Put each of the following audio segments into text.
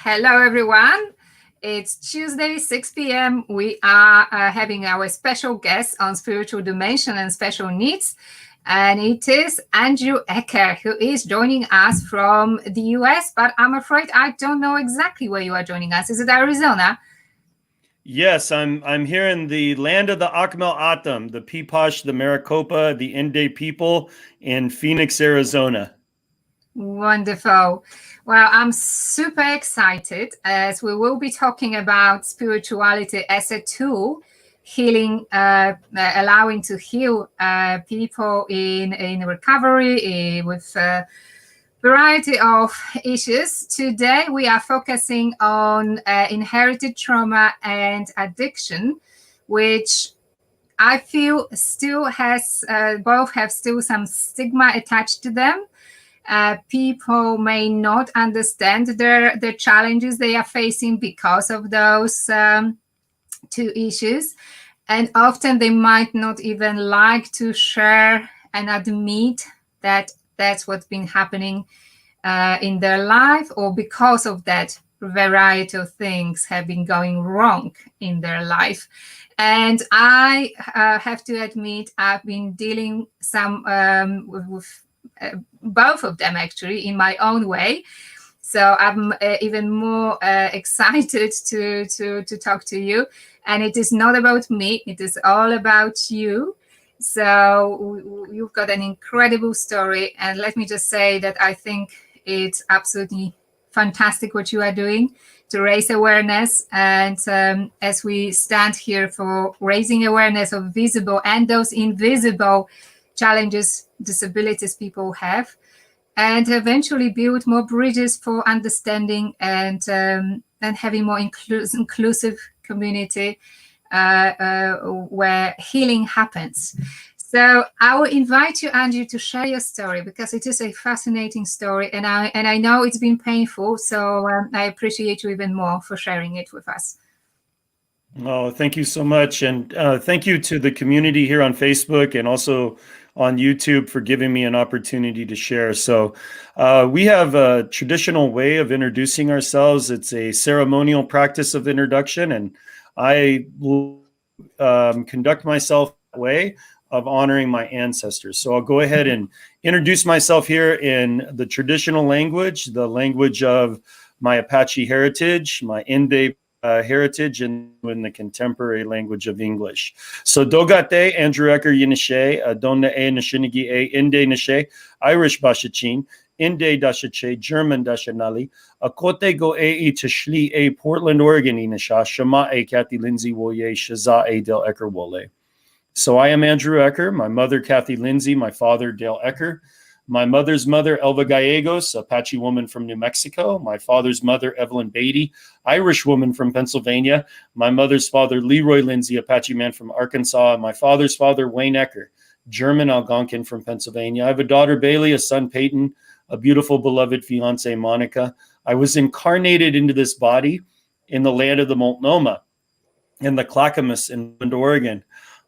Hello, everyone. It's Tuesday, 6 p.m. We are having our special guest on spiritual dimension and special needs. And it is Andrew Ecker, who is joining us from the US. But I'm afraid I don't know exactly where you are joining us. Is it Arizona? Yes, I'm here in the land of the Akmel Atam, the Peepash, the Maricopa, the Inde people in Phoenix, Arizona. Wonderful. Well, I'm super excited as we will be talking about spirituality as a tool, healing, allowing to heal people in recovery with a variety of issues. Today, we are focusing on inherited trauma and addiction, which I feel still has both have still some stigma attached to them. People may not understand the challenges they are facing because of those two issues. And often they might not even like to share and admit that that's what's been happening in their life, or because of that, variety of things have been going wrong in their life. And I have to admit, I've been dealing some with both of them actually in my own way. So I'm even more excited to talk to you. And it is not about me; it is all about you. So you've got an incredible story, and let me just say that I think it's absolutely fantastic what you are doing to raise awareness. And as we stand here for raising awareness of visible and those invisible challenges, disabilities people have, and eventually build more bridges for understanding and having more inclusive community where healing happens. So I will invite you, Andrew, to share your story because it is a fascinating story, and I know it's been painful. So I appreciate you even more for sharing it with us. Oh, thank you so much. And thank you to the community here on Facebook and also on YouTube for giving me an opportunity to share. So we have a traditional way of introducing ourselves. It's a ceremonial practice of introduction, and I will conduct myself that way of honoring my ancestors. So I'll go ahead and introduce myself here in the traditional language, the language of my Apache heritage, my Inde heritage, and in the contemporary language of English. So Dogate, Andrew Ecker Yinishe, Donna E Nishinigi E, Inde Nishe, Irish Bashachin, Inde Dashache, German Dashanali, Akote Go E Tashli E, Portland, Oregon Inisha, Shama E, Kathy Lindsay Woye, Shaza E, Dale Ecker Wole. So I am Andrew Ecker, my mother, Kathy Lindsay, my father, Dale Ecker. My mother's mother, Elva Gallegos, Apache woman from New Mexico. My father's mother, Evelyn Beatty, Irish woman from Pennsylvania. My mother's father, Leroy Lindsay, Apache man from Arkansas. And my father's father, Wayne Ecker, German Algonquin from Pennsylvania. I have a daughter, Bailey, a son, Peyton, a beautiful, beloved fiance, Monica. I was incarnated into this body in the land of the Multnomah and the Clackamas in Oregon.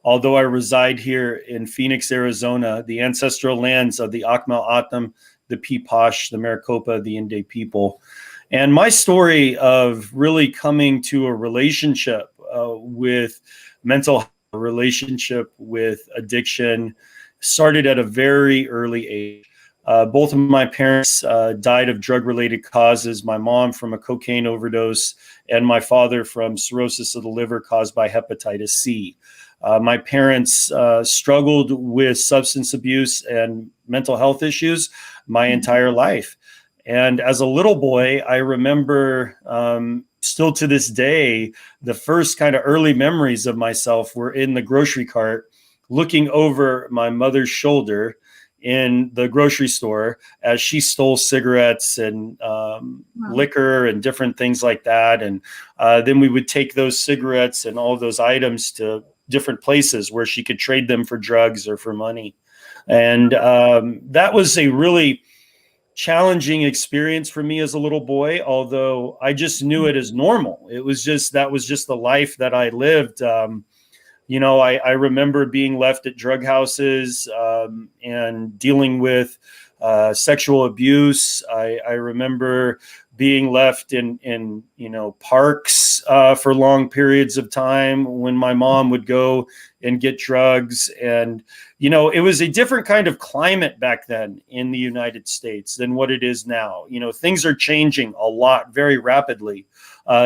Although I reside here in Phoenix, Arizona, the ancestral lands of the Akmel Atam, the Peepash, the Maricopa, the Inde people. And my story of really coming to a relationship with mental health, a relationship with addiction, started at a very early age. Both of my parents died of drug-related causes, my mom from a cocaine overdose, and my father from cirrhosis of the liver caused by hepatitis C. My parents struggled with substance abuse and mental health issues my entire life. And as a little boy, I remember still to this day, the first kind of early memories of myself were in the grocery cart, looking over my mother's shoulder in the grocery store as she stole cigarettes and liquor and different things like that. And then we would take those cigarettes and all those items to different places where she could trade them for drugs or for money. And that was a really challenging experience for me as a little boy, although I just knew it as normal. It was just, that was just the life that I lived. You know, I remember being left at drug houses and dealing with sexual abuse. I remember being left in parks for long periods of time when my mom would go and get drugs. And it was a different kind of climate back then in the United States than what it is now. Things are changing a lot very rapidly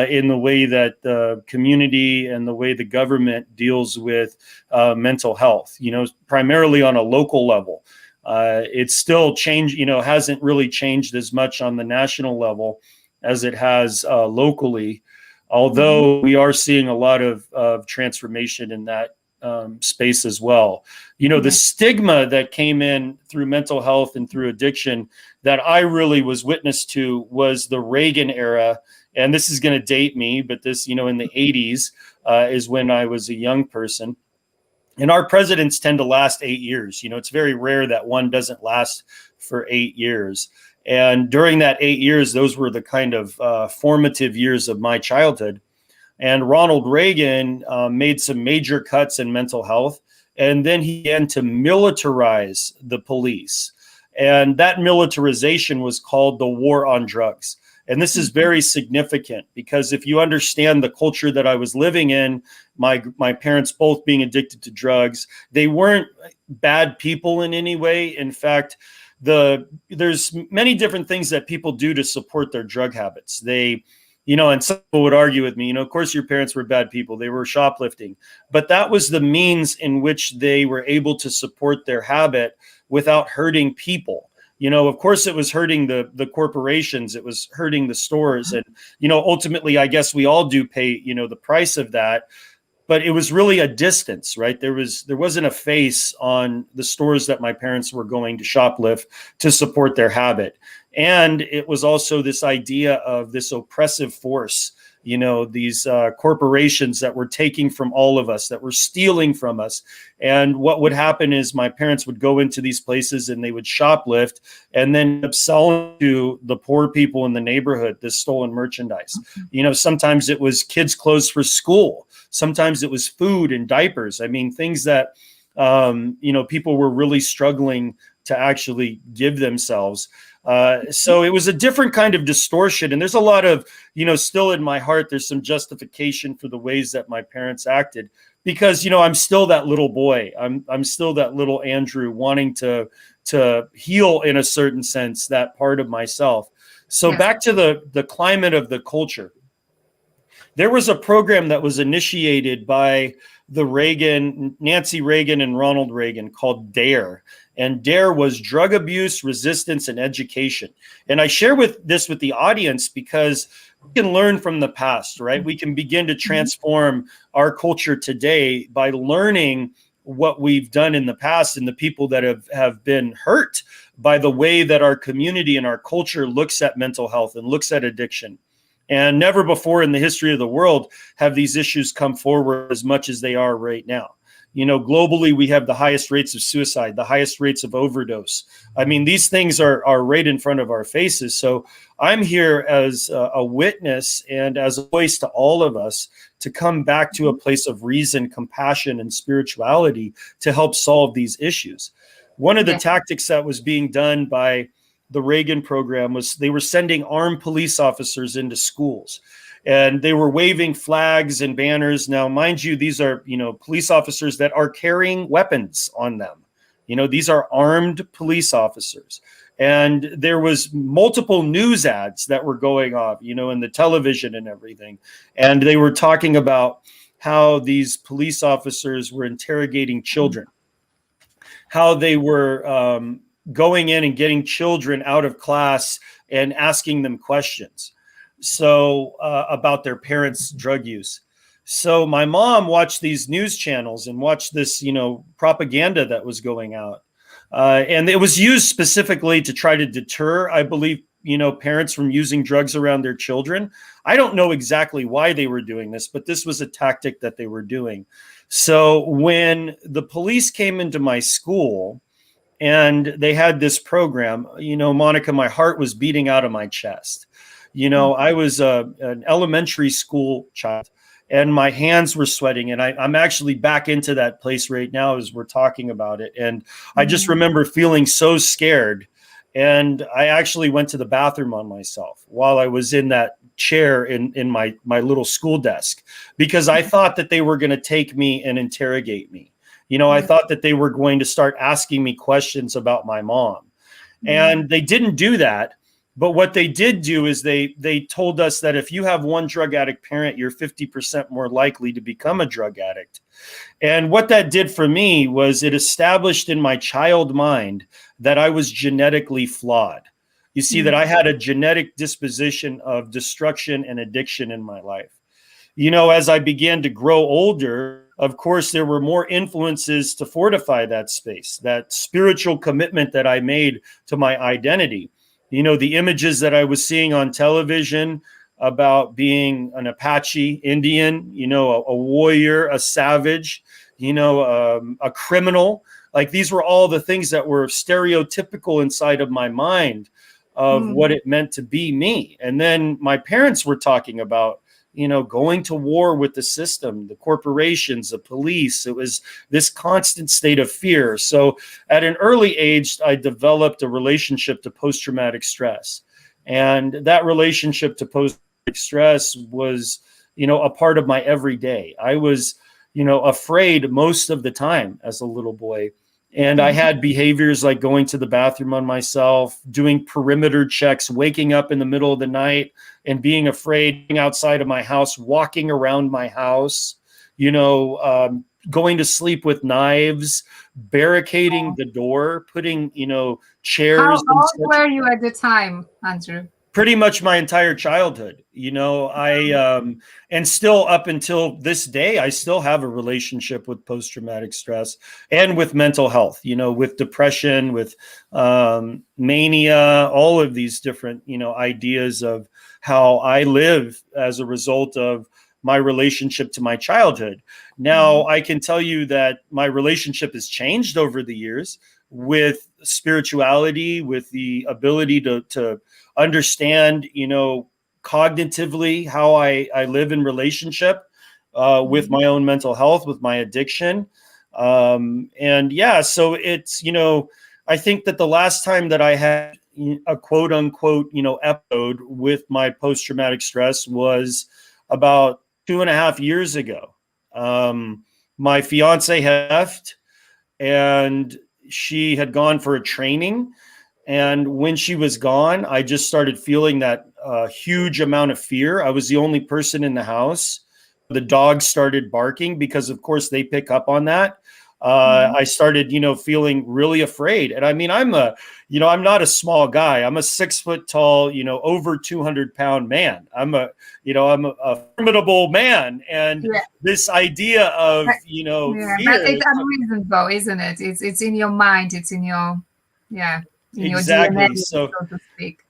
in the way that the community and the way the government deals with mental health, primarily on a local level. It's still changed, hasn't really changed as much on the national level as it has locally, although we are seeing a lot of transformation in that space as well. The stigma that came in through mental health and through addiction that I really was witness to was the Reagan era. And this is going to date me, but this, in the 80s is when I was a young person. And our presidents tend to last 8 years. It's very rare that one doesn't last for 8 years. And during that 8 years, those were the kind of formative years of my childhood. And Ronald Reagan made some major cuts in mental health. And then he began to militarize the police. And that militarization was called the war on drugs. And this is very significant because if you understand the culture that I was living in, my parents both being addicted to drugs, they weren't bad people in any way. In fact, there's many different things that people do to support their drug habits. And some people would argue with me, of course your parents were bad people. They were shoplifting. But that was the means in which they were able to support their habit without hurting people. Of course, it was hurting the corporations. It was hurting the stores. And, ultimately, I guess we all do pay, the price of that. But it was really a distance, right? There wasn't a face on the stores that my parents were going to shoplift to support their habit. And it was also this idea of this oppressive force, these corporations that were taking from all of us, that were stealing from us. And what would happen is my parents would go into these places and they would shoplift and then sell to the poor people in the neighborhood this stolen merchandise. Sometimes it was kids' clothes for school. Sometimes it was food and diapers. I mean, things that, people were really struggling to actually give themselves. So it was a different kind of distortion. And there's a lot of, still in my heart, there's some justification for the ways that my parents acted because, I'm still that little boy. I'm still that little Andrew wanting to heal in a certain sense, that part of myself. So back to the climate of the culture. There was a program that was initiated by Nancy Reagan and Ronald Reagan called DARE. And DARE was drug abuse, resistance, and education. And I share this with the audience because we can learn from the past, right? We can begin to transform our culture today by learning what we've done in the past and the people that have been hurt by the way that our community and our culture looks at mental health and looks at addiction. And never before in the history of the world have these issues come forward as much as they are right now. Globally, we have the highest rates of suicide, the highest rates of overdose. I mean, these things are right in front of our faces. So I'm here as a witness and as a voice to all of us to come back to a place of reason, compassion, and spirituality to help solve these issues. One of the tactics that was being done by the Reagan program was they were sending armed police officers into schools and they were waving flags and banners. Now, mind you, these are, police officers that are carrying weapons on them. These are armed police officers. And there was multiple news ads that were going off, in the television and everything. And they were talking about how these police officers were interrogating children, how they were going in and getting children out of class and asking them questions about their parents' drug use. So my mom watched these news channels and watched this, propaganda that was going out. And it was used specifically to try to deter, I believe, parents from using drugs around their children. I don't know exactly why they were doing this, but this was a tactic that they were doing. So when the police came into my school and they had this program, Monica, my heart was beating out of my chest. I was an elementary school child and my hands were sweating. And I'm actually back into that place right now as we're talking about it. And I just remember feeling so scared. And I actually went to the bathroom on myself while I was in that chair in my little school desk, because I thought that they were going to take me and interrogate me. I thought that they were going to start asking me questions about my mom. And they didn't do that. But what they did do is they told us that if you have one drug addict parent, you're 50% more likely to become a drug addict. And what that did for me was it established in my child mind that I was genetically flawed. You see, that I had a genetic disposition of destruction and addiction in my life. As I began to grow older, of course, there were more influences to fortify that space, that spiritual commitment that I made to my identity. The images that I was seeing on television about being an Apache Indian, a warrior, a savage, a criminal. Like, these were all the things that were stereotypical inside of my mind of what it meant to be me. And then my parents were talking about, going to war with the system, the corporations, the police. It was this constant state of fear. So at an early age, I developed a relationship to post-traumatic stress. And that relationship to post-traumatic stress was, a part of my everyday. I was, afraid most of the time as a little boy. And I had behaviors like going to the bathroom on myself, doing perimeter checks, waking up in the middle of the night and being afraid, being outside of my house, walking around my house, going to sleep with knives, barricading the door, putting, chairs. How old were you at the time, Andrew? Pretty much my entire childhood. And still up until this day, I still have a relationship with post-traumatic stress and with mental health, with depression, with mania, all of these different, ideas of how I live as a result of my relationship to my childhood. Now, I can tell you that my relationship has changed over the years with spirituality, with the ability to understand, cognitively how I live in relationship with my own mental health, with my addiction. And yeah, so it's, I think that the last time that I had a quote unquote, episode with my post-traumatic stress was about 2.5 years ago. My fiance had left and she had gone for a training. And when she was gone, I just started feeling that huge amount of fear. I was the only person in the house. The dogs started barking because, of course, they pick up on that. I started, feeling really afraid. And I mean, I'm not a small guy. I'm a 6 foot tall, over 200-pound man. I'm a formidable man. And this idea of, fear. But it's unreasonable, isn't it? It's in your mind. It's in your, in your DNA, so to speak.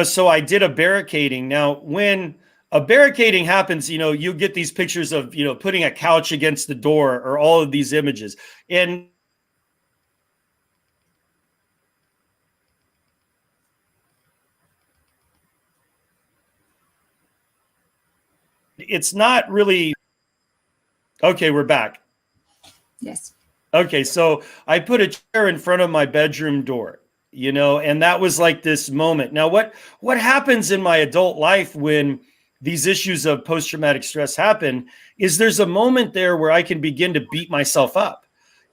So I did a barricading. Now, when a barricading happens, you get these pictures of, putting a couch against the door or all of these images. And it's not really, okay, we're back. Yes. Okay, so I put a chair in front of my bedroom door, and that was like this moment. Now, what happens in my adult life when these issues of post-traumatic stress happen is there's a moment there where I can begin to beat myself up.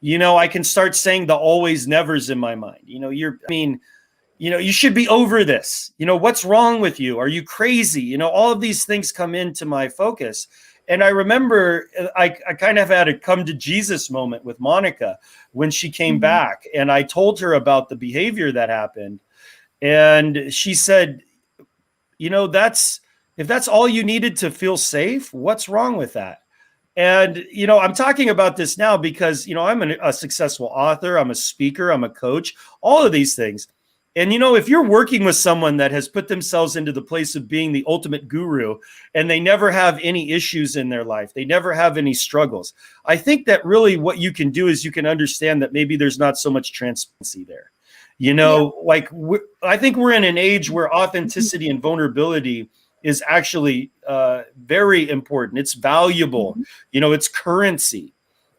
I can start saying the always nevers in my mind. You should be over this. What's wrong with you? Are you crazy? All of these things come into my focus. And I remember I kind of had a come to Jesus moment with Monica when she came back. And I told her about the behavior that happened. And she said, if that's all you needed to feel safe, what's wrong with that? And, I'm talking about this now because, I'm a successful author. I'm a speaker. I'm a coach, all of these things. And, if you're working with someone that has put themselves into the place of being the ultimate guru and they never have any issues in their life, they never have any struggles, I think that really what you can do is you can understand that maybe there's not so much transparency there. I think we're in an age where authenticity and vulnerability is actually very important. It's valuable. It's currency.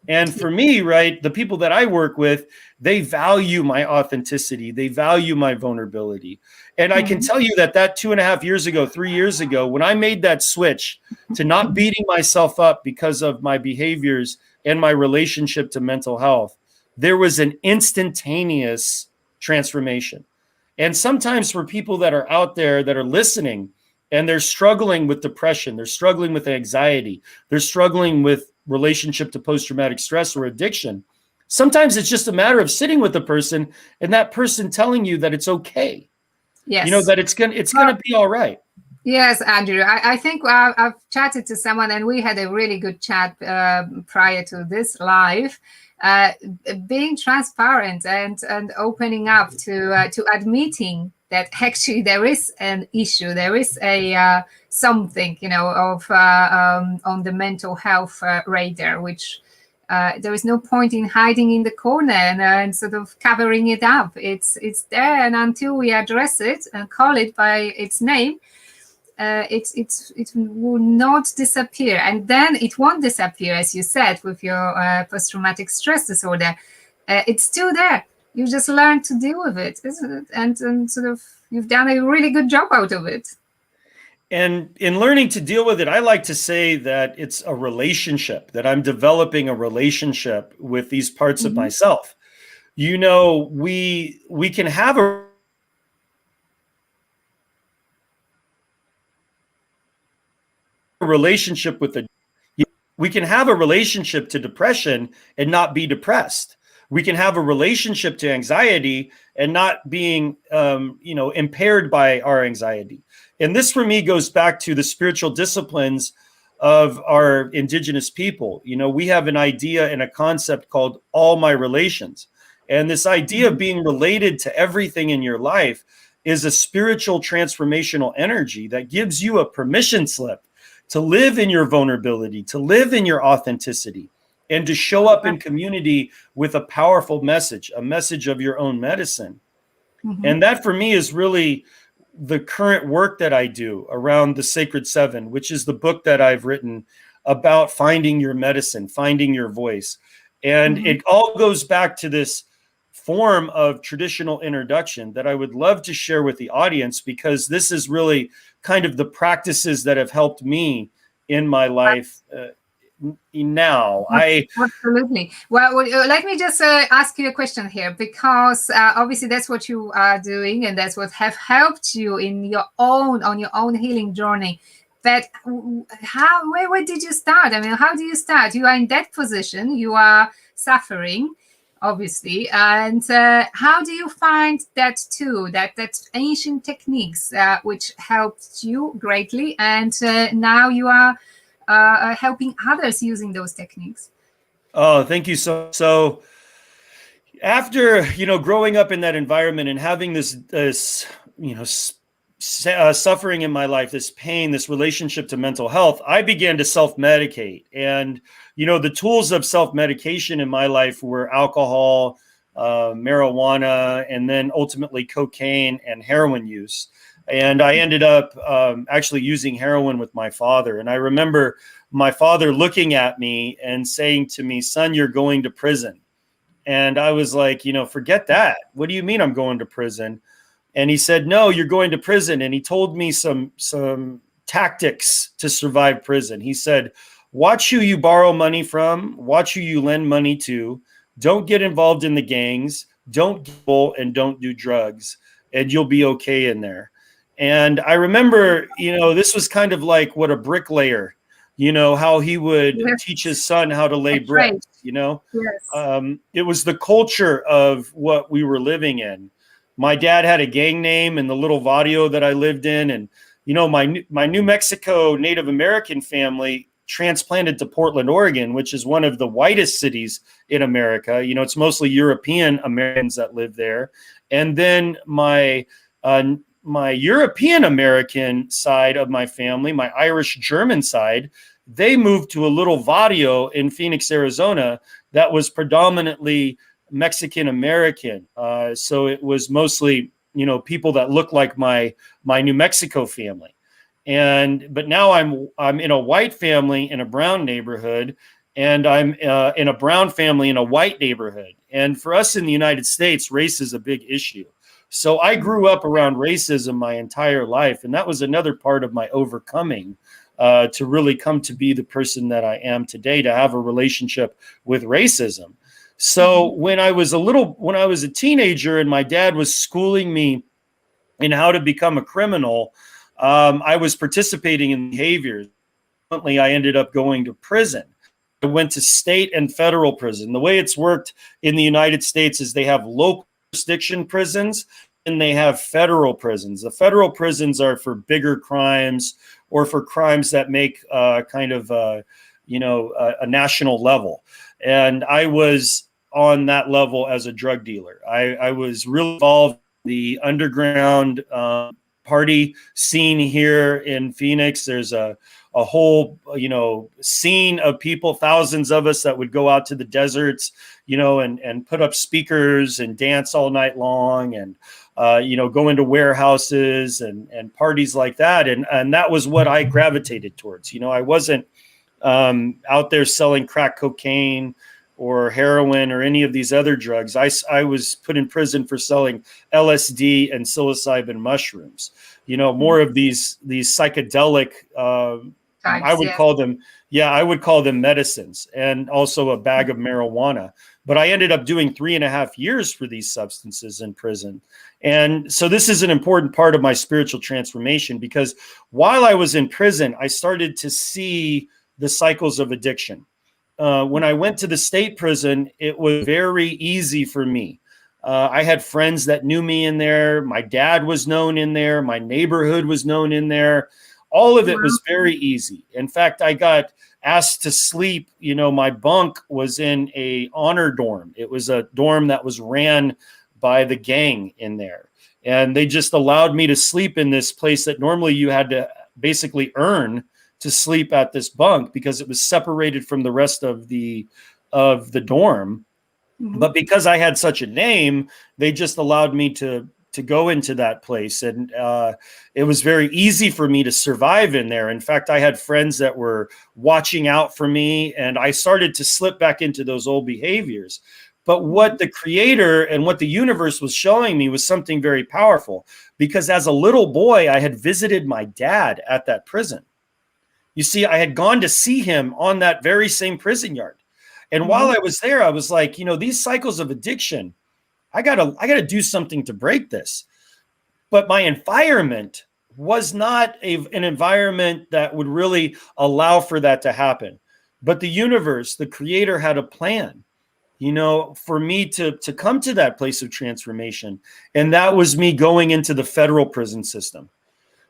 And for me, right, the people that I work with, they value my authenticity. They value my vulnerability. And I can tell you that 2.5 years ago, 3 years ago, when I made that switch to not beating myself up because of my behaviors and my relationship to mental health, there was an instantaneous transformation. And sometimes for people that are out there that are listening and they're struggling with depression, they're struggling with anxiety, they're struggling with relationship to post-traumatic stress or addiction, sometimes it's just a matter of sitting with the person and that person telling you that it's okay. Yes. You know, that it's gonna be all right. Yes, Andrew. I think I've chatted to someone and we had a really good chat prior to this live. Being transparent and opening up to admitting that actually there is an issue, there is a something, you know, of on the mental health radar, which there is no point in hiding in the corner and sort of covering it up. It's there, and until we address it and call it by its name, it will not disappear. And then it won't disappear, as you said, with your post-traumatic stress disorder. It's still there. You just learn to deal with it, isn't it? And sort of you've done a really good job out of it. And in learning to deal with it, I like to say that it's a relationship, that I'm developing a relationship with these parts of myself. You know, we can have a relationship with we can have a relationship to depression and not be depressed. We can have a relationship to anxiety and not being impaired by our anxiety. And this for me goes back to the spiritual disciplines of our indigenous people. You know, we have an idea and a concept called all my relations. And this idea of being related to everything in your life is a spiritual transformational energy that gives you a permission slip to live in your vulnerability, to live in your authenticity, and to show up in community with a powerful message, a message of your own medicine. And that for me is really the current work that I do around the Sacred Seven, which is the book that I've written about finding your medicine, finding your voice. And it all goes back to this form of traditional introduction that I would love to share with the audience, because this is really kind of the practices that have helped me in my life now. Absolutely. Well, let me just ask you a question here, because obviously that's what you are doing and that's what have helped you in your own healing journey. But where did you start? I mean, how do you start? You are in that position, you are suffering, obviously, and how do you find that too, that ancient techniques which helped you greatly, and now you are helping others using those techniques? Oh, thank you. So after, growing up in that environment and having this suffering in my life, this pain, this relationship to mental health, I began to self-medicate. And, the tools of self-medication in my life were alcohol, marijuana, and then ultimately cocaine and heroin use. And I ended up actually using heroin with my father. And I remember my father looking at me and saying to me, "Son, you're going to prison." And I was like, forget that. What do you mean I'm going to prison? And he said, "No, you're going to prison." And he told me some tactics to survive prison. He said, "Watch who you borrow money from, watch who you lend money to, don't get involved in the gangs, don't gamble, and don't do drugs, and you'll be okay in there." And I remember, this was kind of like what a bricklayer, how he would teach his son how to lay bricks, Yes. It was the culture of what we were living in. My dad had a gang name in the little barrio that I lived in. And, my New Mexico Native American family transplanted to Portland, Oregon, which is one of the whitest cities in America. It's mostly European Americans that live there. And then my European American side of my family, my Irish German side, they moved to a little barrio in Phoenix, Arizona that was predominantly Mexican American. So it was mostly, people that looked like my New Mexico family. But now I'm in a white family in a brown neighborhood, and I'm in a brown family in a white neighborhood. And for us in the United States, race is a big issue. So I grew up around racism my entire life, and that was another part of my overcoming to really come to be the person that I am today, to have a relationship with racism. So when I was a teenager and my dad was schooling me in how to become a criminal, I was participating in behaviors. Ultimately, I ended up going to prison. I went to state and federal prison. The way it's worked in the United States is they have local jurisdiction prisons and they have federal prisons. The federal prisons are for bigger crimes or for crimes that make a national level. And I was on that level as a drug dealer. I was really involved in the underground party scene here in Phoenix. There's a whole, scene of people, thousands of us that would go out to the deserts, and put up speakers and dance all night long and, go into warehouses and parties like that. And that was what I gravitated towards. I wasn't out there selling crack cocaine or heroin or any of these other drugs. I was put in prison for selling LSD and psilocybin mushrooms, more of these psychedelic, I would call them medicines, and also a bag of marijuana. But I ended up doing 3.5 years for these substances in prison. And so this is an important part of my spiritual transformation, because while I was in prison, I started to see the cycles of addiction. When I went to the state prison, it was very easy for me. I had friends that knew me in there. My dad was known in there. My neighborhood was known in there. All of it was very easy. In fact, I got asked to sleep. My bunk was in a honor dorm. It was a dorm that was ran by the gang in there. And they just allowed me to sleep in this place that normally you had to basically earn to sleep at this bunk, because it was separated from the rest of the dorm. But because I had such a name, they just allowed me to go into that place. And it was very easy for me to survive in there. In fact, I had friends that were watching out for me, and I started to slip back into those old behaviors. But what the creator and what the universe was showing me was something very powerful, because as a little boy, I had visited my dad at that prison. You see, I had gone to see him on that very same prison yard. And while I was there, I was like, these cycles of addiction, I gotta do something to break this. But my environment was not an environment that would really allow for that to happen. But the universe, the creator, had a plan, for me to come to that place of transformation. And that was me going into the federal prison system.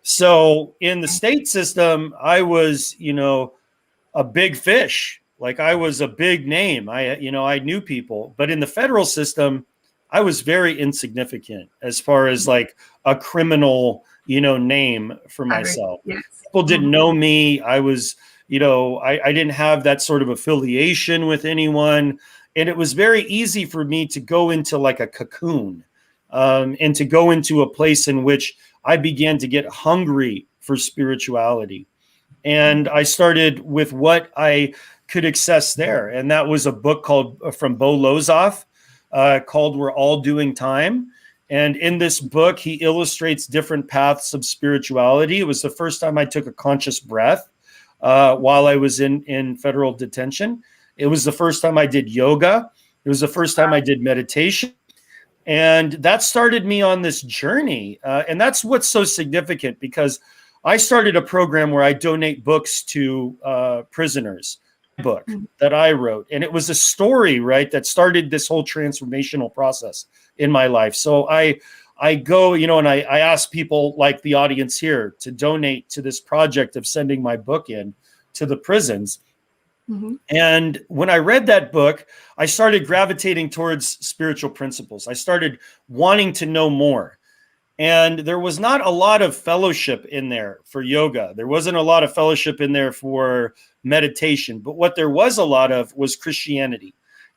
So in the state system, I was, a big fish. Like, I was a big name. I knew people. But in the federal system, I was very insignificant as far as like a criminal, name for myself. Yes. People didn't know me. I was, I didn't have that sort of affiliation with anyone. And it was very easy for me to go into like a cocoon, and to go into a place in which I began to get hungry for spirituality. And I started with what I could access there. And that was a book from Bo Lozoff, called We're All Doing Time. And in this book, he illustrates different paths of spirituality. It was the first time I took a conscious breath while I was in federal detention. It was the first time I did yoga. It was the first time I did meditation. And that started me on this journey. And that's what's so significant, because I started a program where I donate books to prisoners, book that I wrote. And it was a story, right, that started this whole transformational process in my life. So I go, and I ask people like the audience here to donate to this project of sending my book in to the prisons. And when I read that book, I started gravitating towards spiritual principles. I started wanting to know more. And there was not a lot of fellowship in there for yoga. There wasn't a lot of fellowship in there for meditation. But what there was a lot of was Christianity.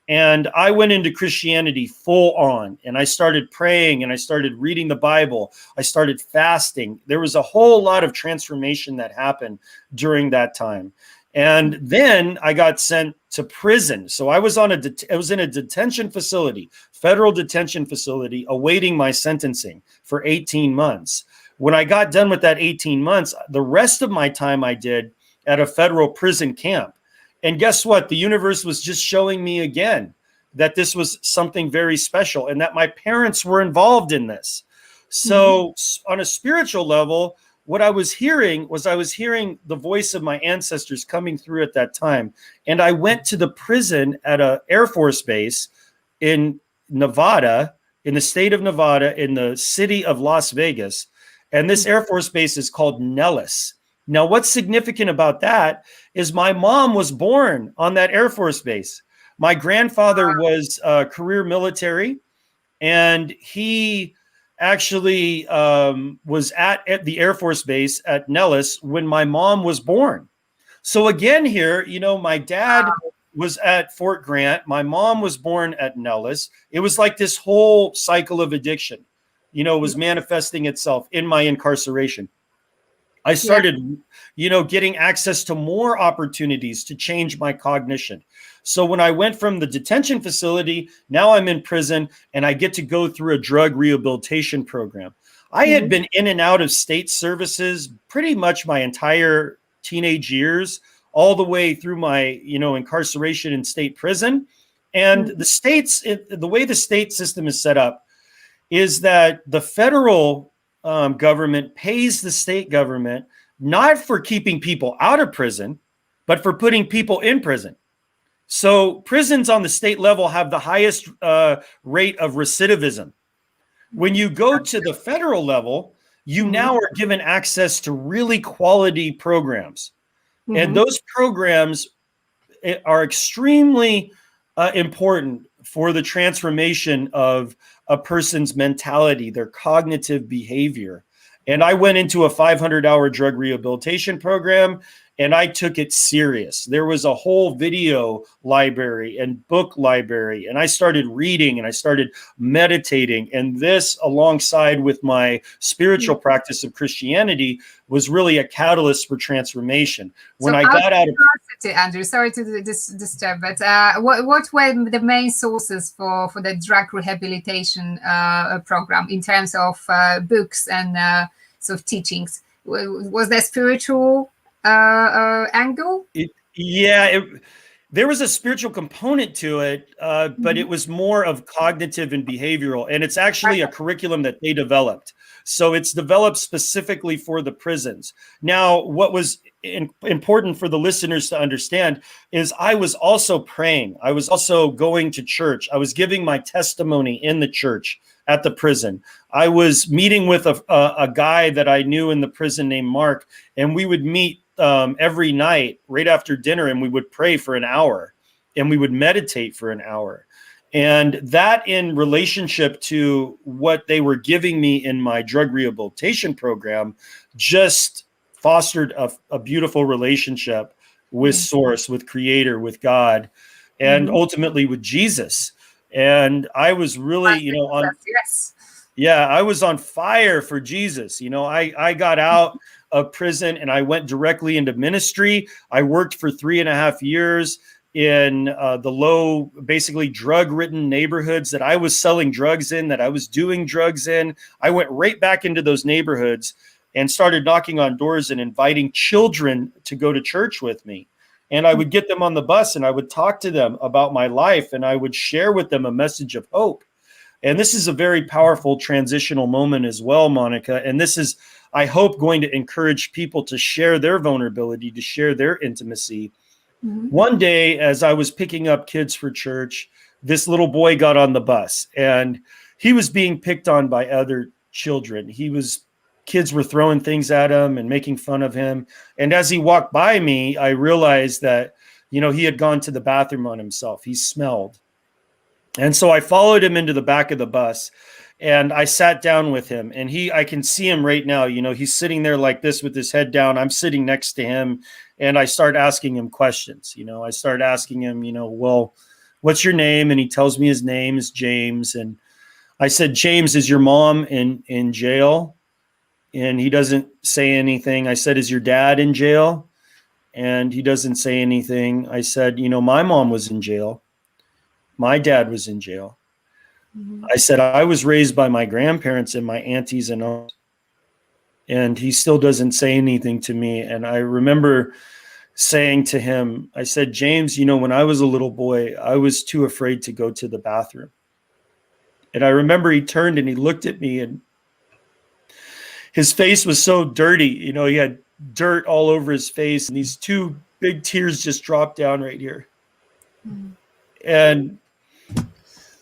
And I went into Christianity full on, and I started praying, and I started reading the Bible. I started fasting. There was a whole lot of transformation that happened during that time. And then I got sent to prison. So I was in a detention facility, federal detention facility, awaiting my sentencing for 18 months. When I got done with that 18 months, the rest of my time I did at a federal prison camp. And guess what? The universe was just showing me again that this was something very special and that my parents were involved in this. So on a spiritual level, what I was hearing the voice of my ancestors coming through at that time. And I went to the prison at an Air Force base in Nevada, in the state of Nevada, in the city of Las Vegas. And this Air Force base is called Nellis. Now, what's significant about that is my mom was born on that Air Force base. My grandfather was career military, and he actually was at the Air Force base at Nellis when my mom was born. So again here, you know, my dad was at Fort Grant. My mom was born at Nellis. It was like this whole cycle of addiction, you know, was manifesting itself in my incarceration. I started, you know, getting access to more opportunities to change my cognition. So when I went from the detention facility, now I'm in prison and I get to go through a drug rehabilitation program. I had been in and out of state services pretty much my entire teenage years, all the way through my, you know, incarceration in state prison. And the way the state system is set up is that the federal government pays the state government not for keeping people out of prison, but for putting people in prison. So prisons on the state level have the highest rate of recidivism. When you go to the federal level, you now are given access to really quality programs. And those programs are extremely important for the transformation of a person's mentality, their cognitive behavior. And I went into a 500-hour drug rehabilitation program, and I took it serious. There was a whole video library and book library, and I started reading and I started meditating. And this, alongside with my spiritual practice of Christianity, was really a catalyst for transformation. When I got out of Andrew, sorry to disturb, but what were the main sources for the drug rehabilitation program in terms of books and sort of teachings? Was there spiritual angle? There was a spiritual component to it, but it was more of cognitive and behavioral. And it's actually a curriculum that they developed. So it's developed specifically for the prisons. Now, what was important for the listeners to understand is I was also praying. I was also going to church. I was giving my testimony in the church at the prison. I was meeting with a guy that I knew in the prison named Mark, and we would meet every night right after dinner, and we would pray for an hour and we would meditate for an hour. And that, in relationship to what they were giving me in my drug rehabilitation program, just fostered a beautiful relationship with Source, with Creator, with God, and ultimately with Jesus. And I was really, you know, I was on fire for Jesus. You know, I got out of prison and I went directly into ministry. I worked for 3.5 years in the low, basically drug-ridden neighborhoods that I was selling drugs in, that I was doing drugs in. I went right back into those neighborhoods and started knocking on doors and inviting children to go to church with me. And I would get them on the bus and I would talk to them about my life and I would share with them a message of hope. And this is a very powerful transitional moment as well, Monica. And this is, I hope, going to encourage people to share their vulnerability, to share their intimacy. One day, as I was picking up kids for church, this little boy got on the bus and he was being picked on by other children. Kids were throwing things at him and making fun of him. And as he walked by me, I realized that, you know, he had gone to the bathroom on himself. He smelled. And so I followed him into the back of the bus and I sat down with him, and I can see him right now. You know, he's sitting there like this with his head down. I'm sitting next to him and I start asking him questions. You know, I start asking him, you know, well, what's your name? And he tells me his name is James. And I said, James, is your mom in jail? And he doesn't say anything. I said, is your dad in jail? and he doesn't say anything. I said, my mom was in jail. My dad was in jail. I said, I was raised by my grandparents and my aunties and uncles. And he still doesn't say anything to me. And I remember saying to him, I said, James, when I was a little boy, I was too afraid to go to the bathroom. And I remember he turned and he looked at me, and his face was so dirty. He had dirt all over his face, and these two big tears just dropped down right here. And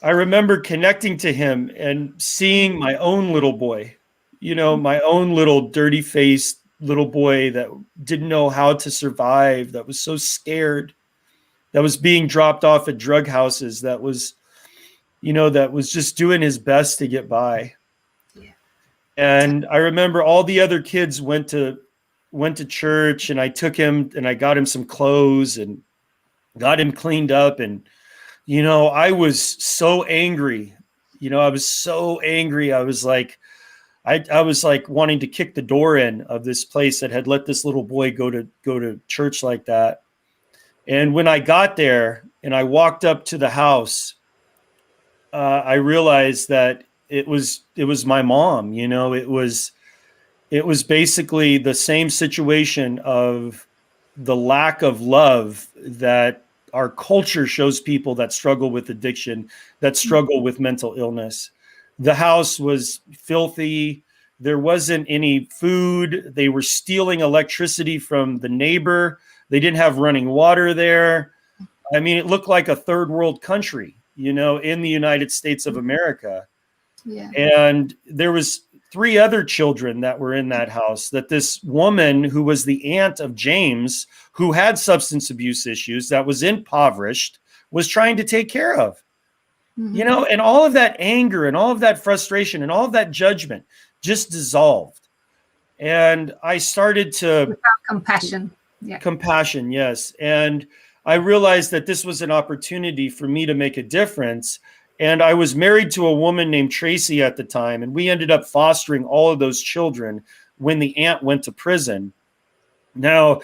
I remember connecting to him and seeing my own little boy, my own little dirty faced little boy that didn't know how to survive, that was so scared, that was being dropped off at drug houses, that was just doing his best to get by. Yeah. And I remember all the other kids went to church, and I took him and I got him some clothes and got him cleaned up. And, I was so angry. I was so angry. I was like wanting to kick the door in of this place that had let this little boy go to church like that. And when I got there and I walked up to the house, I realized that it was my mom. It was basically the same situation of the lack of love that our culture shows people that struggle with addiction, that struggle with mental illness. The house was filthy. There wasn't any food. They were stealing electricity from the neighbor. They didn't have running water there. I mean, it looked like a third world country, in the United States of America. Yeah. And there was 3 other children that were in that house that this woman who was the aunt of James, who had substance abuse issues, that was impoverished, was trying to take care of. And all of that anger and all of that frustration and all of that judgment just dissolved. And I started to... Without compassion. Yeah. Compassion, yes. And I realized that this was an opportunity for me to make a difference. And I was married to a woman named Tracy at the time, and we ended up fostering all of those children when the aunt went to prison. Now,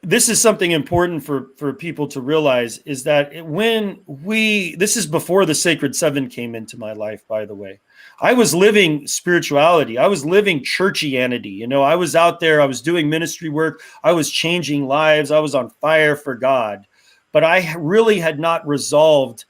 this is something important for people to realize, is that this is before the Sacred Seven came into my life, by the way. I was living spirituality. I was living churchianity. I was out there, I was doing ministry work. I was changing lives. I was on fire for God. But I really had not resolved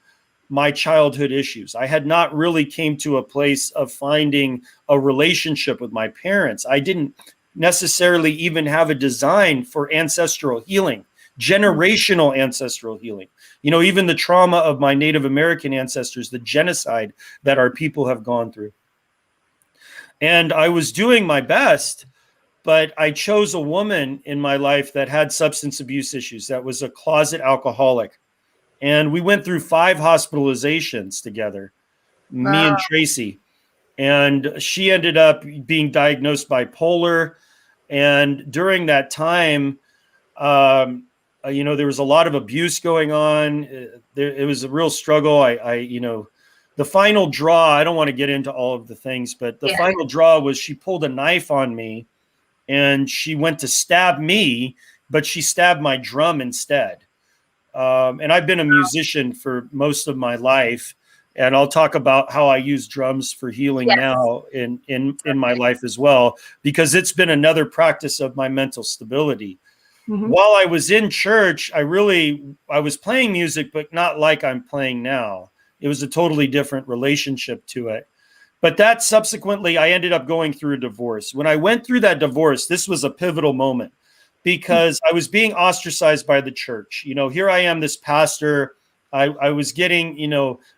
my childhood issues. I had not really came to a place of finding a relationship with my parents. I didn't necessarily even have a design for ancestral healing, generational ancestral healing. Even the trauma of my Native American ancestors, the genocide that our people have gone through. And I was doing my best, but I chose a woman in my life that had substance abuse issues, that was a closet alcoholic. And we went through 5 hospitalizations together, me and Tracy. And she ended up being diagnosed bipolar. And during that time, there was a lot of abuse going on. It was a real struggle. The final draw, I don't want to get into all of the things, but the final draw was she pulled a knife on me, and she went to stab me, but she stabbed my drum instead. And I've been a musician for most of my life, and I'll talk about how I use drums for healing now in my life as well, because it's been another practice of my mental stability. While I was in church, I was playing music, but not like I'm playing now. It was a totally different relationship to it. But that subsequently, I ended up going through a divorce. When I went through that divorce, this was a pivotal moment, because I was being ostracized by the church. Here I am, this pastor. I was getting,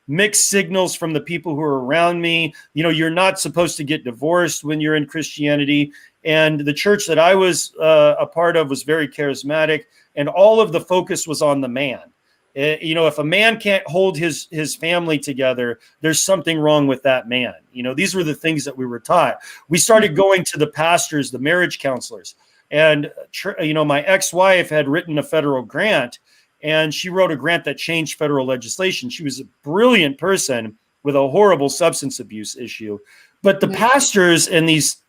mixed signals from the people who are around me. You're not supposed to get divorced when you're in Christianity. And the church that I was a part of was very charismatic, and all of the focus was on the man. If a man can't hold his family together, there's something wrong with that man. These were the things that we were taught. We started going to the pastors, the marriage counselors. And, my ex-wife had written a federal grant, and she wrote a grant that changed federal legislation. She was a brilliant person with a horrible substance abuse issue. But the pastors and these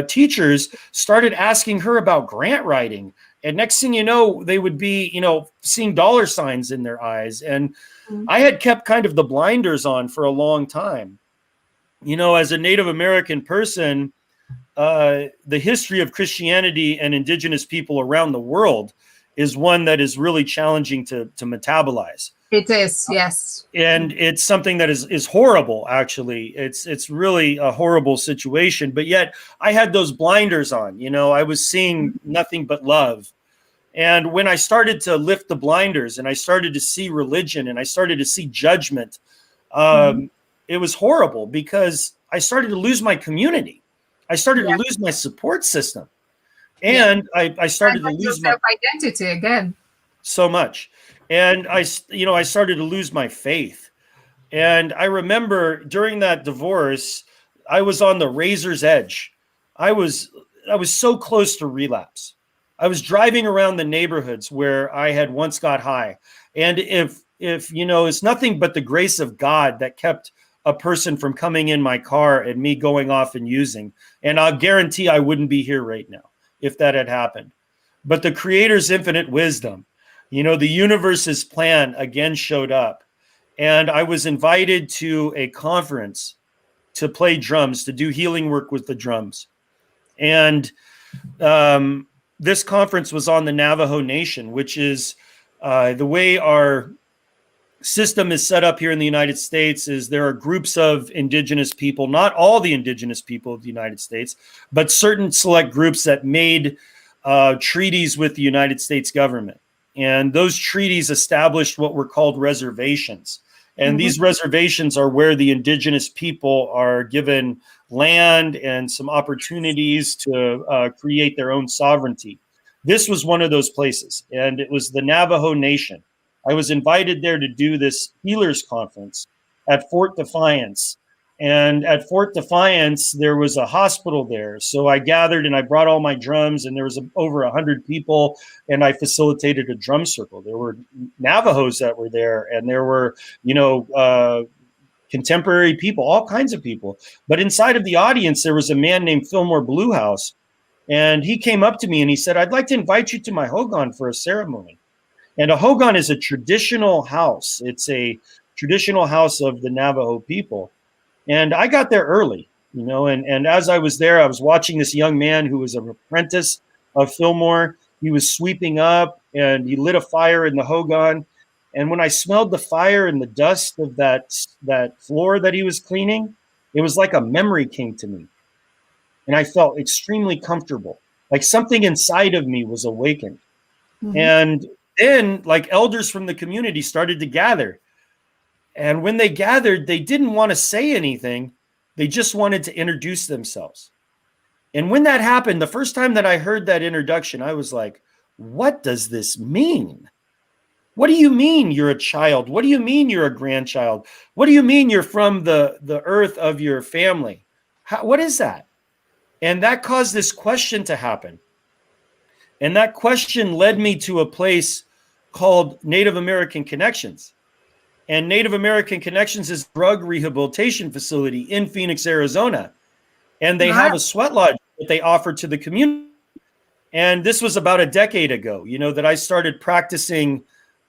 teachers started asking her about grant writing. And next thing you know, they would be, seeing dollar signs in their eyes. And I had kept kind of the blinders on for a long time. As a Native American person, the history of Christianity and indigenous people around the world is one that is really challenging to metabolize. It is, yes. And it's something that is horrible, actually. It's really a horrible situation. But yet I had those blinders on, I was seeing nothing but love. And when I started to lift the blinders and I started to see religion and I started to see judgment, it was horrible because I started to lose my community. I started to lose my support system. And I started to lose my identity again. So much. And I started to lose my faith. And I remember during that divorce, I was on the razor's edge. I was so close to relapse. I was driving around the neighborhoods where I had once got high. And if it's nothing but the grace of God that kept a person from coming in my car and me going off and using. And I'll guarantee I wouldn't be here right now if that had happened. But the Creator's infinite wisdom, the universe's plan again showed up. And I was invited to a conference to play drums, to do healing work with the drums. And this conference was on the Navajo Nation, which is the way our system is set up here in the United States is there are groups of indigenous people, not all the indigenous people of the United States, but certain select groups that made treaties with the United States government. And those treaties established what were called reservations. And these reservations are where the indigenous people are given land and some opportunities to create their own sovereignty. This was one of those places, and it was the Navajo Nation. I was invited there to do this healers conference at Fort Defiance. And at Fort Defiance, there was a hospital there. So I gathered and I brought all my drums, and there was over 100 people, and I facilitated a drum circle. There were Navajos that were there, and there were, contemporary people, all kinds of people. But inside of the audience, there was a man named Fillmore Bluehouse, and he came up to me and he said, "I'd like to invite you to my hogan for a ceremony." And a hogan is a traditional house. It's a traditional house of the Navajo people. And I got there early, and as I was there, I was watching this young man who was an apprentice of Fillmore. He was sweeping up and he lit a fire in the hogan. And when I smelled the fire and the dust of that floor that he was cleaning, it was like a memory came to me. And I felt extremely comfortable, like something inside of me was awakened. And then like elders from the community started to gather. And when they gathered, they didn't want to say anything. They just wanted to introduce themselves. And when that happened, the first time that I heard that introduction, I was like, what does this mean? What do you mean you're a child? What do you mean you're a grandchild? What do you mean you're from the earth of your family? What is that? And that caused this question to happen. And that question led me to a place called Native American Connections. And Native American Connections is a drug rehabilitation facility in Phoenix, Arizona. And they have a sweat lodge that they offer to the community. And this was about a decade ago, that I started practicing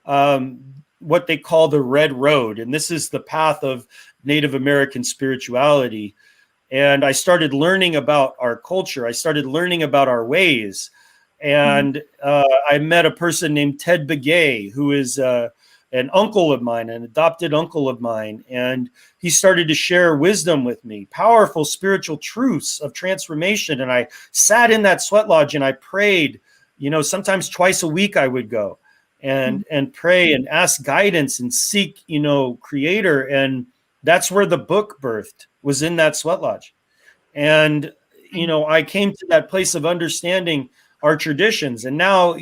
what they call the Red Road. And this is the path of Native American spirituality. And I started learning about our culture. I started learning about our ways. And I met a person named Ted Begay, who is an uncle of mine, an adopted uncle of mine. And he started to share wisdom with me, powerful spiritual truths of transformation. And I sat in that sweat lodge and I prayed, sometimes twice a week I would go and pray and ask guidance and seek, Creator. And that's where the book birthed, was in that sweat lodge. And, I came to that place of understanding our traditions. And now,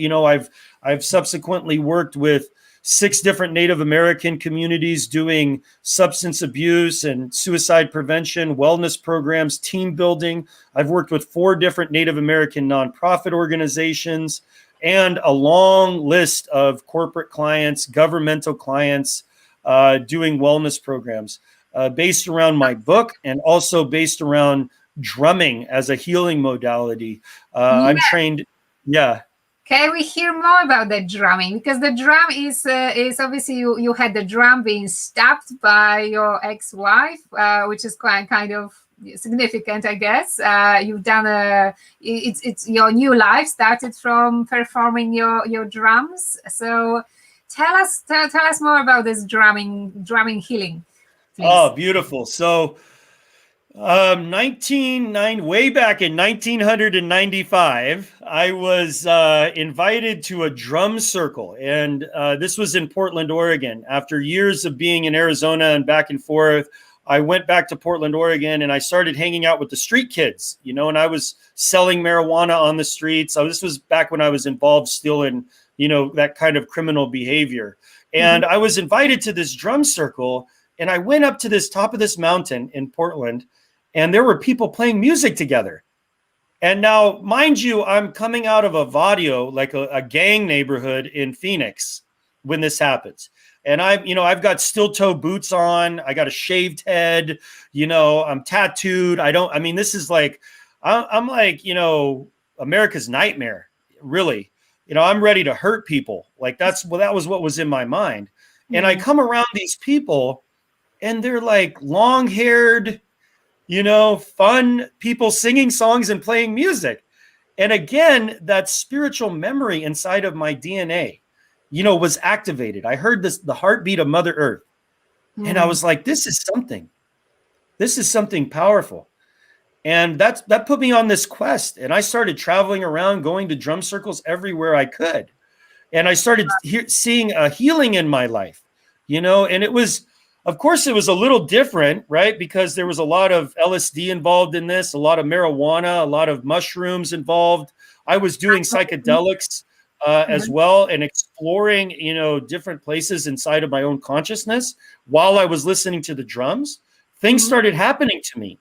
I've subsequently worked with 6 different Native American communities doing substance abuse and suicide prevention, wellness programs, team building. I've worked with 4 different Native American nonprofit organizations and a long list of corporate clients, governmental clients, doing wellness programs based around my book and also based around drumming as a healing modality. Yeah. I'm trained. Yeah. Can we hear more about the drumming? Because the drum is obviously you had the drum being stabbed by your ex-wife, which is quite kind of significant, I guess. You've done it's your new life started from performing your drums. So tell us more about this drumming healing, please. Oh, beautiful. So 1990, way back in 1995, I was invited to a drum circle, and this was in Portland, Oregon. After years of being in Arizona and back and forth, I went back to Portland, Oregon, and I started hanging out with the street kids, you know, and I was selling marijuana on the streets. So this was back when I was involved still in, you know, that kind of criminal behavior. And I was invited to this drum circle, and I went up to this top of this mountain in Portland, and there were people playing music together. And now, mind you, I'm coming out of a vadio, like a gang neighborhood in Phoenix when this happens. And I've got steel toe boots on. I got a shaved head, you know, I'm tattooed. This is like, I'm like, you know, America's nightmare, really. You know, I'm ready to hurt people. Like that was what was in my mind. And I come around these people, and they're like long-haired, you know, fun people singing songs and playing music. And again, that spiritual memory inside of my DNA, you know, was activated. I heard the heartbeat of Mother Earth. And I was like, this is something powerful. And that put me on this quest. And I started traveling around, going to drum circles everywhere I could. And I started seeing a healing in my life, you know, and it was, of course, it was a little different, right? Because there was a lot of LSD involved in this, a lot of marijuana, a lot of mushrooms involved. I was doing psychedelics as well, and exploring, you know, different places inside of my own consciousness while I was listening to the drums. Things started happening to me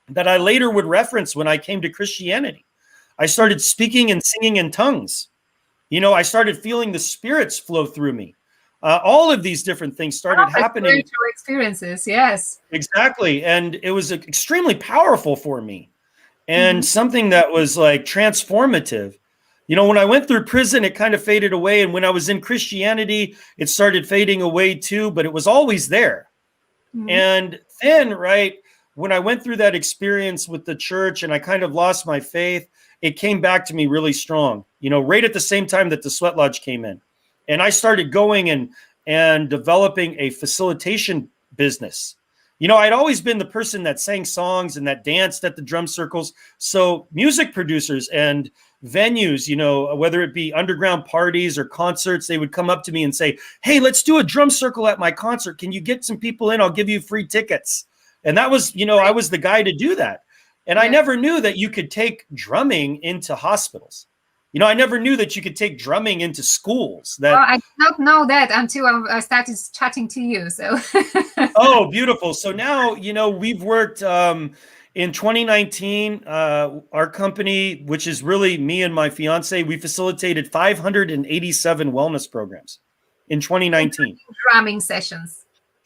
that I later would reference when I came to Christianity. I started speaking and singing in tongues. You know, I started feeling the spirits flow through me. All of these different things started happening. Spiritual experiences, yes. Exactly. And it was extremely powerful for me, and something that was like transformative. You know, when I went through prison, it kind of faded away. And when I was in Christianity, it started fading away too, but it was always there. And then, right, when I went through that experience with the church and I kind of lost my faith, it came back to me really strong, you know, right at the same time that the Sweat Lodge came in. And I started going and developing a facilitation business. You know, I'd always been the person that sang songs and that danced at the drum circles. So music producers and venues, you know, whether it be underground parties or concerts, they would come up to me and say, hey, let's do a drum circle at my concert. Can you get some people in? I'll give you free tickets. And that was, you know, I was the guy to do that. And I never knew that you could take drumming into hospitals. You know, I never knew that you could take drumming into schools. Well, I did not know that until I started chatting to you. So, oh, beautiful. So now, you know, we've worked in 2019. Our company, which is really me and my fiance, we facilitated 587 wellness programs in 2019.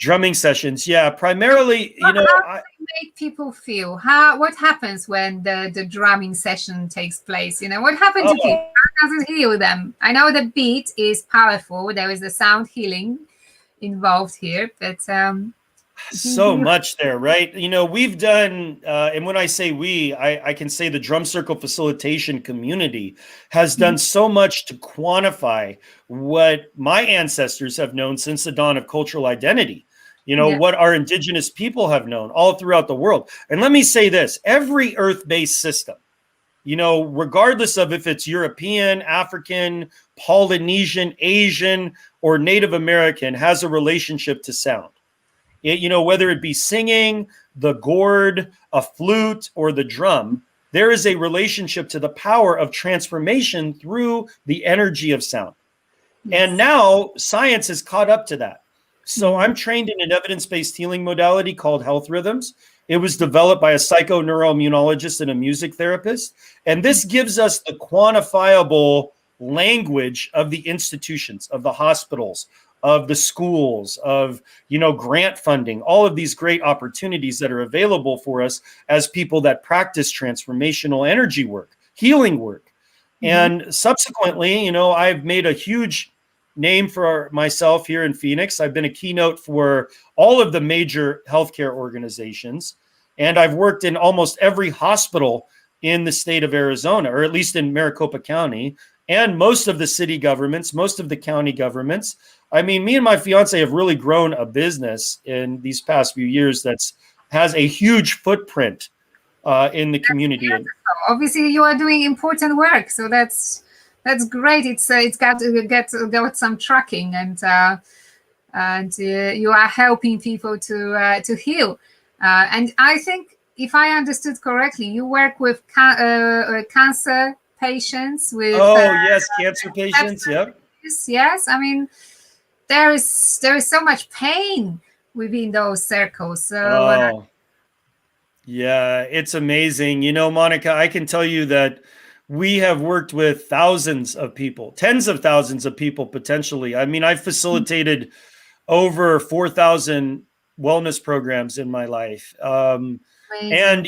Drumming sessions, yeah. Primarily, you know, how does it make people feel? What happens when the drumming session takes place? You know, what happens to people? How does it heal them? I know the beat is powerful. There is the sound healing involved here, but so much there, right? You know, we've done, and when I say we, I can say the drum circle facilitation community has done so much to quantify what my ancestors have known since the dawn of cultural identity. You know, what our indigenous people have known all throughout the world. And let me say this, every earth-based system, you know, regardless of if it's European, African, Polynesian, Asian, or Native American, has a relationship to sound. You know, whether it be singing, the gourd, a flute, or the drum, there is a relationship to the power of transformation through the energy of sound. And now science has caught up to that. So I'm trained in an evidence-based healing modality called health rhythms. It was developed by a psychoneuroimmunologist and a music therapist. And this gives us the quantifiable language of the institutions, of the hospitals, of the schools, of, grant funding, all of these great opportunities that are available for us as people that practice transformational energy work, healing work. And subsequently, I've made a huge name for myself here in Phoenix. I've been a keynote for all of the major healthcare organizations, and I've worked in almost every hospital in the state of Arizona, or at least in Maricopa County, and most of the city governments, most of the county governments. I mean, me and my fiance have really grown a business in these past few years that's has a huge footprint in the community. Obviously, you are doing important work, so that's great. It's got some tracking, and you are helping people to heal. And I think, if I understood correctly, you work with cancer patients. Yes, cancer patients. Yep. Yes, I mean, there is so much pain within those circles. So yeah, it's amazing. Monica, I can tell you that we have worked with thousands of people, tens of thousands of people potentially. I mean, I've facilitated over 4,000 wellness programs in my life. And,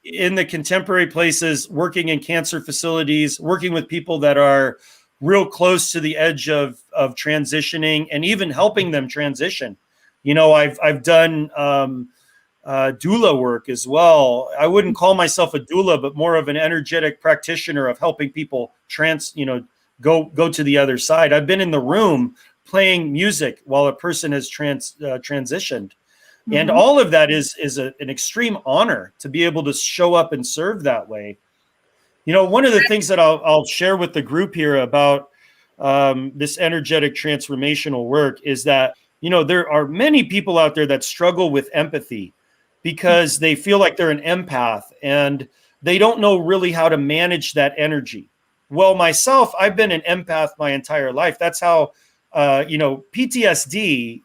in the contemporary places, working in cancer facilities, working with people that are real close to the edge of transitioning, and even helping them transition. I've done doula work as well. I wouldn't call myself a doula, but more of an energetic practitioner of helping people go to the other side. I've been in the room playing music while a person has transitioned. And all of that is an extreme honor to be able to show up and serve that way. One of the things that I'll share with the group here about this energetic transformational work is that, there are many people out there that struggle with empathy because they feel like they're an empath and they don't know really how to manage that energy. Well, myself, I've been an empath my entire life. That's how, PTSD,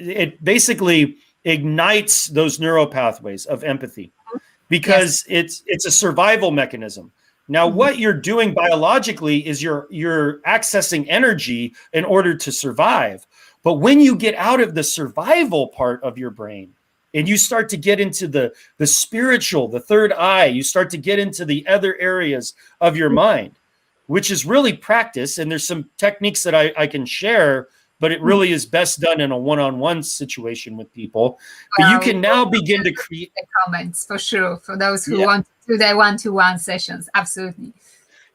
it basically ignites those neural pathways of empathy because it's a survival mechanism. Now, what you're doing biologically is you're accessing energy in order to survive. But when you get out of the survival part of your brain and you start to get into the spiritual, the third eye, you start to get into the other areas of your mind, which is really practice. And there's some techniques that I can share, but it really is best done in a one-on-one situation with people. But you can now begin to create comments for sure for those who want to do their one-to-one sessions. Absolutely.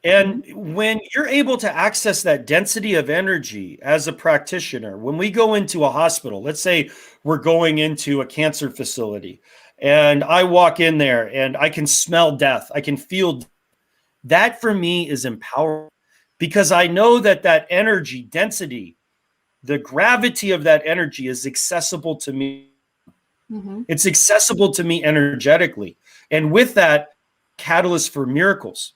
And when you're able to access that density of energy as a practitioner, when we go into a hospital, let's say we're going into a cancer facility, and I walk in there and I can smell death, I can feel that. For me is empowering, because I know that energy density, the gravity of that energy is accessible to me. It's accessible to me energetically. And with that, catalyst for miracles.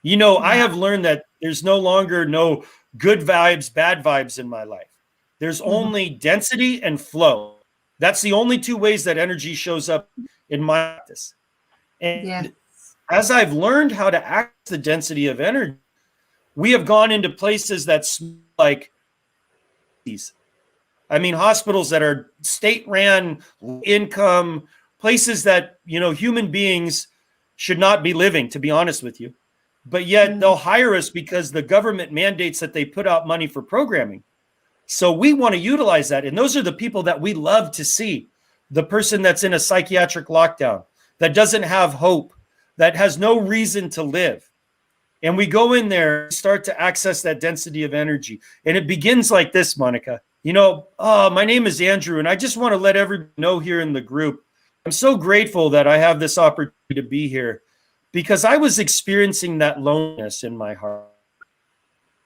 I have learned that there's no longer no good vibes, bad vibes in my life. There's only density and flow. That's the only two ways that energy shows up in my practice. And as I've learned how to access the density of energy, we have gone into places that smell like these. I mean, hospitals that are state-ran, income, places that, human beings should not be living, to be honest with you. But yet they'll hire us because the government mandates that they put out money for programming. So we want to utilize that. And those are the people that we love to see. The person that's in a psychiatric lockdown, that doesn't have hope, that has no reason to live. And we go in there and start to access that density of energy. And it begins like this, Monica. My name is Andrew, and I just want to let everyone know here in the group, I'm so grateful that I have this opportunity to be here, because I was experiencing that loneliness in my heart.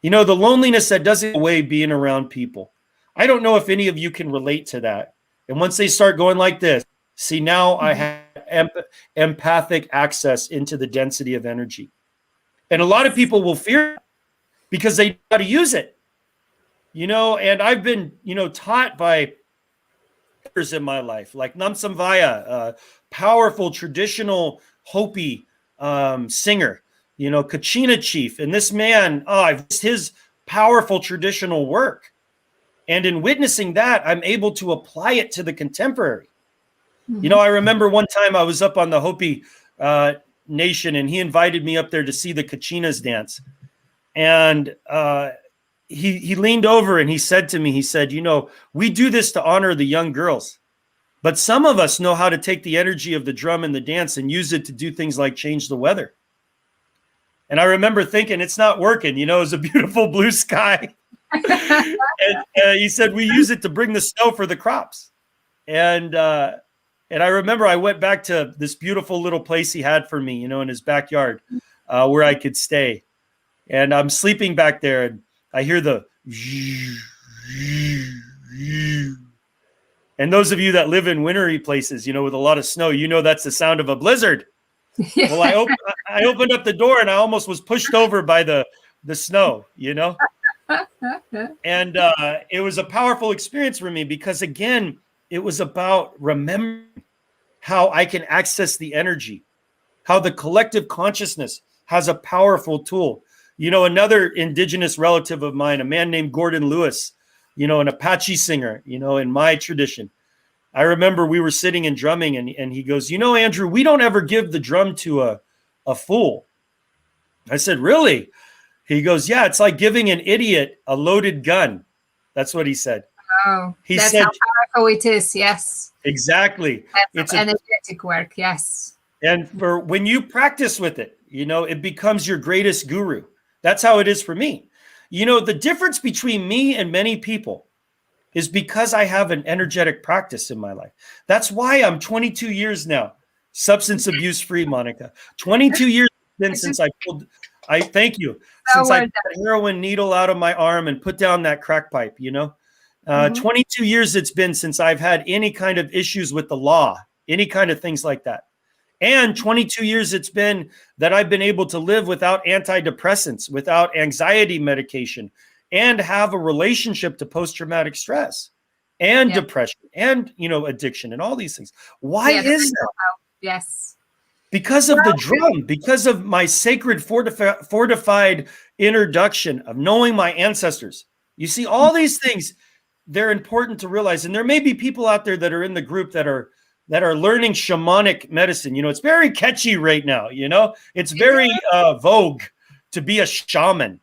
The loneliness that doesn't go away being around people. I don't know if any of you can relate to that. And once they start going like this, see, now I have empathic access into the density of energy. And a lot of people will fear because they know how to use it. And I've been, taught by in my life, like Namsamvaya, powerful traditional Hopi singer, Kachina chief. And this man, I've his powerful traditional work. And in witnessing that, I'm able to apply it to the contemporary. Mm-hmm. You know, I remember one time I was up on the Hopi Nation, and he invited me up there to see the Kachinas dance. And he leaned over and he said to me, he said, you know, we do this to honor the young girls. But some of us know how to take the energy of the drum and the dance and use it to do things like change the weather. And I remember thinking, it's not working. You know, it was a beautiful blue sky. And he said, we use it to bring the snow for the crops. And I remember I went back to this beautiful little place he had for me, you know, in his backyard where I could stay. And I'm sleeping back there, and I hear the and those of you that live in wintry places, you know, with a lot of snow, you know that's the sound of a blizzard. Well, I opened up the door and I almost was pushed over by the snow, you know. And it was a powerful experience for me because, again, it was about remembering how I can access the energy, how the collective consciousness has a powerful tool. You know, another indigenous relative of mine, a man named Gordon Lewis, you know, an Apache singer, you know, in my tradition. I remember we were sitting and drumming, and he goes, you know, Andrew, we don't ever give the drum to a fool. I said, really? He goes, yeah, it's like giving an idiot a loaded gun. That's what he said. Oh, he that's said, how powerful it is. Yes. Exactly. It's energetic work. Yes. And for when you practice with it, you know, it becomes your greatest guru. That's how it is for me. You know, the difference between me and many people is because I have an energetic practice in my life. That's why I'm 22 years now, substance abuse free, Monica. 22 years since I thank you. Since I put a heroin needle out of my arm and put down that crack pipe, you know. 22 years it's been since I've had any kind of issues with the law, any kind of things like that. And 22 years it's been that I've been able to live without antidepressants, without anxiety medication, and have a relationship to post-traumatic stress and depression and, you know, addiction and all these things. Why is that? Yes. Because of the drum, because of my sacred fortified introduction of knowing my ancestors. You see, all these things, they're important to realize. And there may be people out there that are in the group that are learning shamanic medicine. You know, it's very catchy right now. You know, it's very vogue to be a shaman.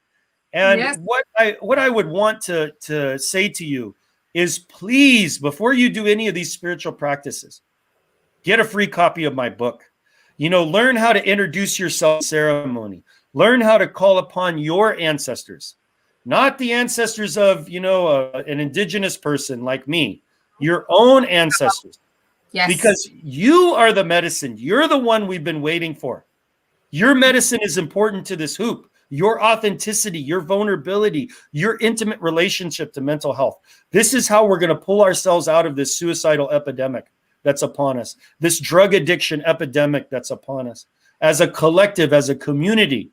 And what I would want to say to you is, please, before you do any of these spiritual practices, get a free copy of my book. You know, learn how to introduce yourself to ceremony. Learn how to call upon your ancestors, not the ancestors of, you know, an indigenous person like me, your own ancestors. Yes. Because you are the medicine. You're the one we've been waiting for. Your medicine is important to this hoop. Your authenticity, your vulnerability, your intimate relationship to mental health. This is how we're going to pull ourselves out of this suicidal epidemic that's upon us, this drug addiction epidemic that's upon us. As a collective, as a community,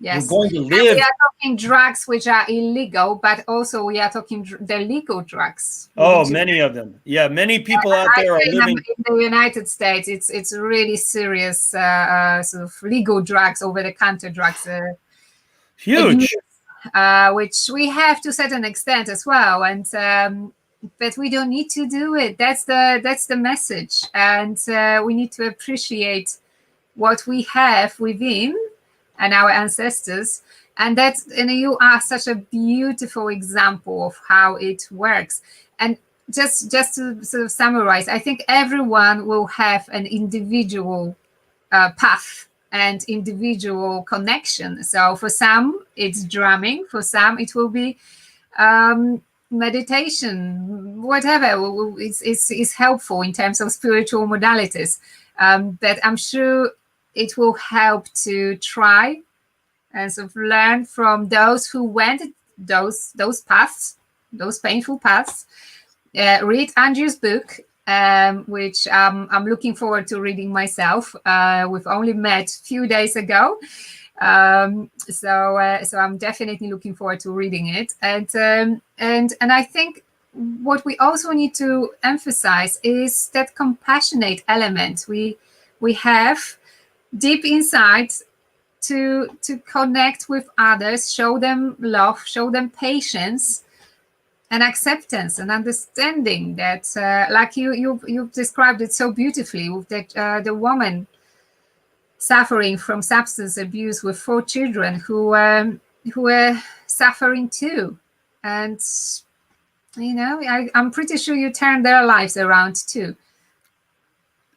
we're going to live. And we are talking drugs which are illegal, but also we are talking the legal drugs. Oh, many of them. Yeah, many people out there are living. In the United States, it's really serious sort of legal drugs, over-the-counter drugs. Huge. Which we have to a certain extent as well. And but we don't need to do it. That's the message. And we need to appreciate what we have within and our ancestors. And you are such a beautiful example of how it works. And just to sort of summarize, I think everyone will have an individual path and individual connection. So for some, it's drumming. For some, it will be meditation, whatever is helpful in terms of spiritual modalities. But I'm sure it will help to try and sort of learn from those who went those paths, those painful paths. Read Andrew's book, which I'm looking forward to reading myself. We've only met a few days ago. So I'm definitely looking forward to reading it. And I think what we also need to emphasize is that compassionate element we have deep inside to connect with others, show them love, show them patience, and acceptance and understanding that, like you've described it so beautifully, with that the woman suffering from substance abuse with 4 children who were suffering too, and I'm pretty sure you turned their lives around too.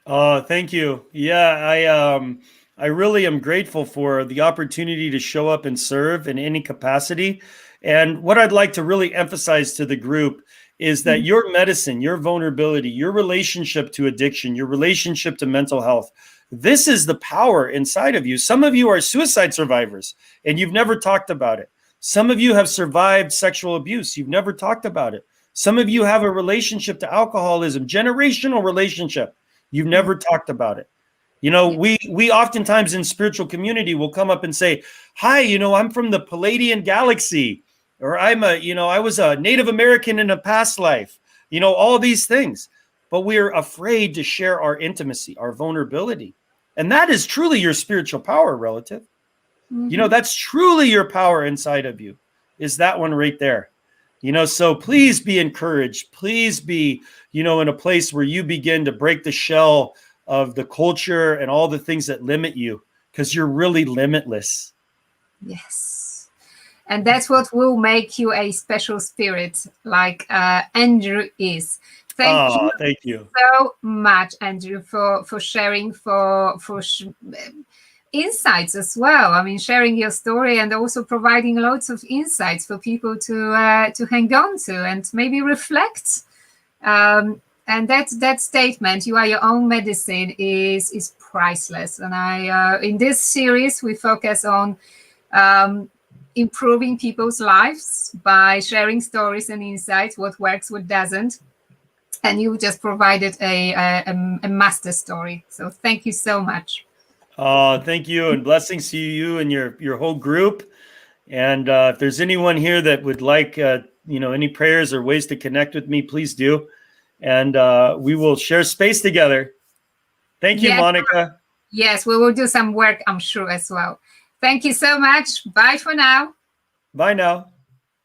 Oh, thank you. Yeah, I really am grateful for the opportunity to show up and serve in any capacity. And what I'd like to really emphasize to the group is that your medicine, your vulnerability, your relationship to addiction, your relationship to mental health, this is the power inside of you. Some of you are suicide survivors and you've never talked about it. Some of you have survived sexual abuse. You've never talked about it. Some of you have a relationship to alcoholism, generational relationship. You've never talked about it. We oftentimes in spiritual community will come up and say, hi, I'm from the Palladian galaxy, or I was a Native American in a past life, all these things. But we're afraid to share our intimacy, our vulnerability. And that is truly your spiritual power, relative. That's truly your power inside of you, is that one right there. So please be encouraged. Please be, in a place where you begin to break the shell of the culture and all the things that limit you, because you're really limitless. Yes. And that's what will make you a special spirit, like Andrew is. Thank you so much, Andrew, for sharing, for insights as well. I mean, sharing your story and also providing lots of insights for people to hang on to and maybe reflect. And that statement, "You are your own medicine," is priceless. And in this series, we focus on improving people's lives by sharing stories and insights, what works, what doesn't. And you just provided a master story. So thank you so much. Thank you, and blessings to you and your whole group. And if there's anyone here that would like, any prayers or ways to connect with me, please do. And we will share space together. Thank you, Monica. Yes, we will do some work, I'm sure, as well. Thank you so much. Bye for now. Bye now.